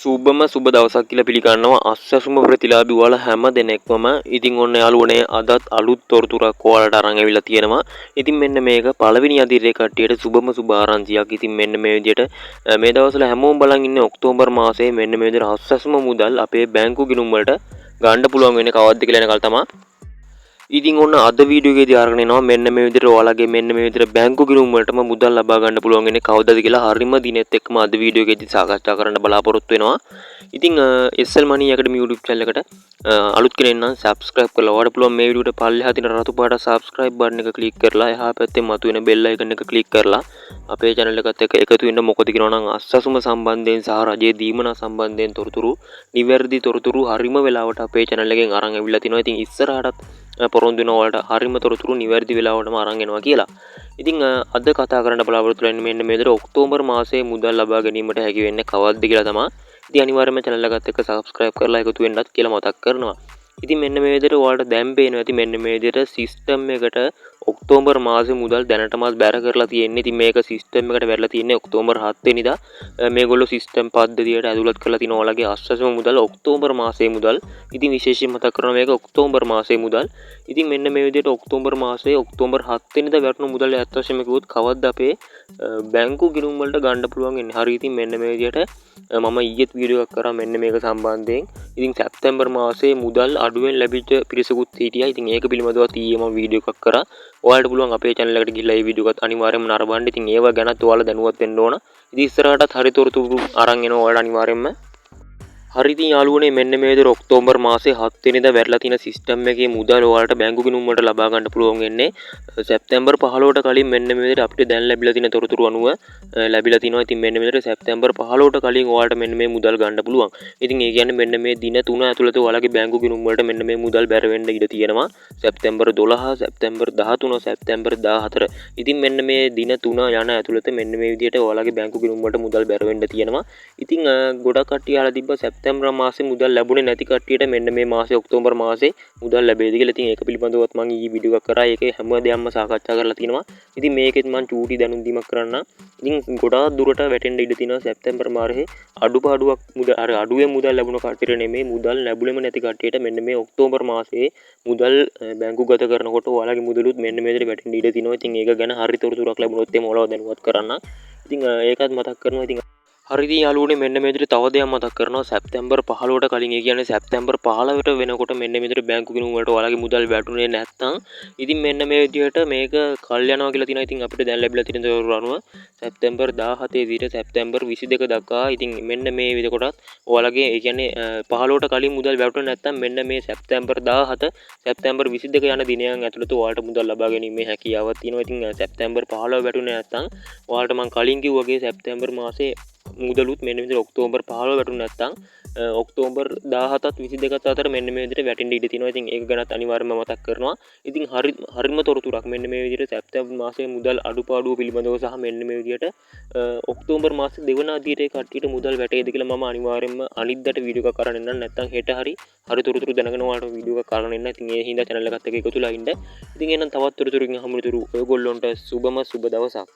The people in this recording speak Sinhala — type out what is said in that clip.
සුබම සුබ දවසක් කියලා පිළිගන්නවා අස්සසුම ප්‍රතිලාභී ඔයාලා හැම දෙනෙක්වම. ඉතින් ඔන්න යාළුවනේ අදත් අලුත් තොරතුරක් ඔයාලට අරන් ඇවිල්ලා තියෙනවා. ඉතින් මෙන්න මේක පළවෙනි අදියරේ කට්ටියට සුබම සුබ ආරංචියක්. ඉතින් මෙන්න මේ විදිහට මේ දවස්වල හැමෝම බලන් ඉන්නේ ඔක්තෝබර් මාසයේ මෙන්න මේ විදිහට අස්සසුම මුදල් අපේ බැංකු ගිණුම් වලට ගන්න පුළුවන් වෙන්නේ කවද්ද කියලා එන කල් තමයි. ඉතින් ඔන්න අද වීඩියෝ එකේදී අරගෙන එනවා මෙන්න මේ විදිහට ඔයාලගේ මෙන්න මේ විදිහට බැංකු ගිණුම් වලටම මුදල් ලබා ගන්න පුළුවන් වෙන්නේ කවදද කියලා හරිම දිනෙත් එක්කම අද වීඩියෝ එකේදී සාකච්ඡා කරන්න බලාපොරොත්තු වෙනවා. ඉතින් SL Money Academy YouTube channel එකට අලුත් කෙනෙක් නම් subscribe කරලා ඔයාලට පුළුවන් මේ වීඩියෝට පල්ලෙහා තියෙන රතු පාට subscribe button එක click කරලා එහා පැත්තේ මතුවෙන bell icon එක click කරලා අපේ channel එකත් එක්ක එකතු වෙන්න. මොකද කියනවා නම් අස්සසුම සම්බන්ධයෙන් සහ රජයේ දීමනා සම්බන්ධයෙන් තොරතුරු නිවැරදි තොරතුරු හරිම වෙලාවට අපේ channel එකෙන් අරන් ඇවිල්ලා තිනවා. ඉතින් ඉස්සරහටත් පොරොන්දු වෙන ඔයාලට හරිම තොරතුරු නිවැරදි වෙලාවටම අරන් එනවා කියලා. ඉතින් අද කතා කරන්න බලාපොරොත්තු වෙන්නේ මෙන්න මේ විදිහට ඔක්තෝබර් මාසයේ මුදල් ලබා ගැනීමට හැකි වෙන්නේ කවද්ද කියලා තමයි. ඉතින් අනිවාර්යයෙන්ම channel එකත් එක්ක subscribe කරලා එකතු වෙන්නත් කියලා මතක් කරනවා. ඉතින් මෙන්න මේ විදිහට ඔයාලට දැන් පේනවා ඇති මෙන්න මේ විදිහට system එකට ඔක්තෝබර් මාසේ මුදල් දැනටමත් බැර කරලා තියෙන්නේ. ඉතින් මේක system එකට වැරලා තියෙන්නේ ඔක්තෝබර් 7 වෙනිදා. මේගොල්ලෝ system පද්ධතියට ඇතුළත් කරලා තිනවා ඔයාලගේ අස්සසම මුදල් ඔක්තෝබර් මාසයේ මුදල්. ඉතින් විශේෂයෙන් මතක් කරනවා මේක ඔක්තෝබර් මාසයේ මුදල්. ඉතින් මෙන්න මේ විදිහට ඔක්තෝබර් මාසයේ ඔක්තෝබර් 7 වෙනිදා වැටුණු මුදල් ඇත්ත වශයෙන්ම කිව්වොත් කවද්ද අපේ බැංකු ගිණුම් වලට ගන්න පුළුවන් වෙන්නේ. හරි ඉතින් මෙන්න මේ විදිහට මම ඊයේත් වීඩියෝ එකක් කරා මෙන්න මේක සම්බන්ධයෙන්. ඉතින් සැප්තැම්බර් මාසයේ මුදල් අඩුවෙන් ලැබිච්ච පිරිසකුත් හිටියා. ඉතින් ඒක පිළිබඳව ඊයේ මම වීඩියෝ එකක් කරා. ඔයාලට පුළුවන් අපේ channel එකට ගිහිල්ලා මේ වීඩියෝ එකත් අනිවාර්යයෙන්ම නරඹන්න. ඉතින් ඒව ගැනත් ඔයාලා දැනුවත් වෙන්න ඕන. ඉතින් ඉස්සරහටත් හරි තොරතුරු අරන් එනවා ඔයාලා අනිවාර්යයෙන්ම. හරි ඉතින් යාළුවනේ මෙන්න මේ විදිහට ඔක්තෝබර් මාසේ 7 වෙනිදා වැරලා තියෙන සිස්ටම් එකේ මුදල් ඔයාලට බැංකු ගිණුම් වලට ලබා ගන්න පුළුවන් වෙන්නේ සැප්තැම්බර් 15ට කලින් මෙන්න මේ විදිහට අපිට දැන් ලැබිලා තියෙන තොරතුරු අනුව ලැබිලා තිනවා. ඉතින් මෙන්න මේ විදිහට සැප්තැම්බර් 15ට කලින් ඔයාලට මෙන්න මේ මුදල් ගන්න පුළුවන්. ඉතින් ඒ කියන්නේ මෙන්න මේ දින 3 ඇතුළත ඔයාලගේ බැංකු ගිණුම් වලට මෙන්න මේ මුදල් බැර වෙන්න ඉඩ තියෙනවා. සැප්තැම්බර් 12, සැප්තැම්බර් 13, සැප්තැම්බර් 14. ඉතින් මෙන්න මේ දින 3 යන ඇතුළත මෙන්න මේ විදිහට ඔයාලගේ බැංකු ගිණුම් වලට මුදල් බැර වෙන්න තියෙනවා. ඉතින් ගොඩක් කට්ටිය අහලා තිබ්බා සැප්තැම්බර් මාසේ මුදල් ලැබුණේ නැති කට්ටියට මෙන්න මේ මාසේ ඔක්තෝබර් මාසේ මුදල් ලැබෙයිද කියලා. ඉතින් ඒක පිළිබඳවත් මම ඊ වීඩියෝ එකක් කරා. ඒකේ හැම දෙයක්ම සාකච්ඡා කරලා තිනවා. ඉතින් මේකෙත් මම චූටි දැනුම් දීමක් කරන්න. ඉතින් ගොඩාක් දුරට වැටෙන්න ඉඩ තියෙනවා සැප්තැම්බර් මාසයේ අඩුපාඩුවක් මුදල් අර අඩුවේ මුදල් ලැබුණ කට්ටියට නෙමෙයි මුදල් ලැබුණෙම නැති කට්ටියට මෙන්න මේ ඔක්තෝබර් මාසයේ මුදල් බැංකු ගත කරනකොට ඔයාලගේ මුදලුත් මෙන්න මේ විදිහට වැටෙන්න ඉඩ තියෙනවා. ඉතින් ඒක ගැන හරි තොරතුරක් ලැබුණොත් එහම ඔයාලව දැනුවත් කරන්න. ඉතින් ඒකත් මතක් කරනවා. ඉතින් හරි ඉතින් යාළුවනේ මෙන්න මේ විදිහට තව දෙයක් මතක් කරනවා. සැප්තැම්බර් 15ට කලින් ඒ කියන්නේ සැප්තැම්බර් 15ට වෙනකොට මෙන්න මේ විදිහට බැංකු ගිණුම් වලට ඔයාලගේ මුදල් වැටුනේ නැත්නම් ඉතින් මෙන්න මේ විදිහට මේක කල් යනවා කියලා තියෙනවා. ඉතින් අපිට දැන් ලැබිලා තියෙන තොරතුරු අනුව සැප්තැම්බර් 17 සිට සැප්තැම්බර් 22 දක්වා ඉතින් මෙන්න මේ විදිහකොටත් ඔයාලගේ ඒ කියන්නේ 15ට කලින් මුදල් වැටුනේ නැත්නම් මෙන්න මේ සැප්තැම්බර් 17 සැප්තැම්බර් 22 යන දිනයන් ඇතුළත ඔයාලට මුදල් ලබා ගැනීමේ හැකියාවක් තියෙනවා. ඉතින් සැප්තැම්බර් 15 වැටුනේ නැත්නම් ඔයාලට මම කලින් කිව්වාගේ සැප්තැම්බර් මාසේ මුදලුත් මෙන්න විදිහට ඔක්තෝබර් 15 වැටුනේ නැත්නම් ඔක්තෝබර් 17ත් 22ත් අතර මෙන්න මේ විදිහට වැටෙන්න ඉඩ තියෙනවා. ඉතින් ඒක ගැනත් අනිවාර්යයෙන්ම මතක් කරනවා. ඉතින් හරිම තොරතුරක් මෙන්න මේ විදිහට සැප්තැම්බර් මාසයේ මුදල් අඩුපාඩුව පිළිබඳව සහ මෙන්න මේ විදිහට ඔක්තෝබර් මාසයේ දෙවන අදියරේ කට්ටියට මුදල් වැටේද කියලා මම අනිවාර්යයෙන්ම අනිද්දාට වීඩියෝ එකක් කරන්න එන්නම්. නැත්නම් හෙට හරි තොරතුරු දැනගෙන ඔයාලට වීඩියෝ එකක් කරන්න එන්න. ඉතින් ඒ හින්දා channel එකත් එක්ක එකතුලා ඉන්න. ඉතින් එහෙනම් තවත් තොරතුරුකින් හමුතුරු ඔයගොල්ලොන්ට සුබම සුබ දවසක්.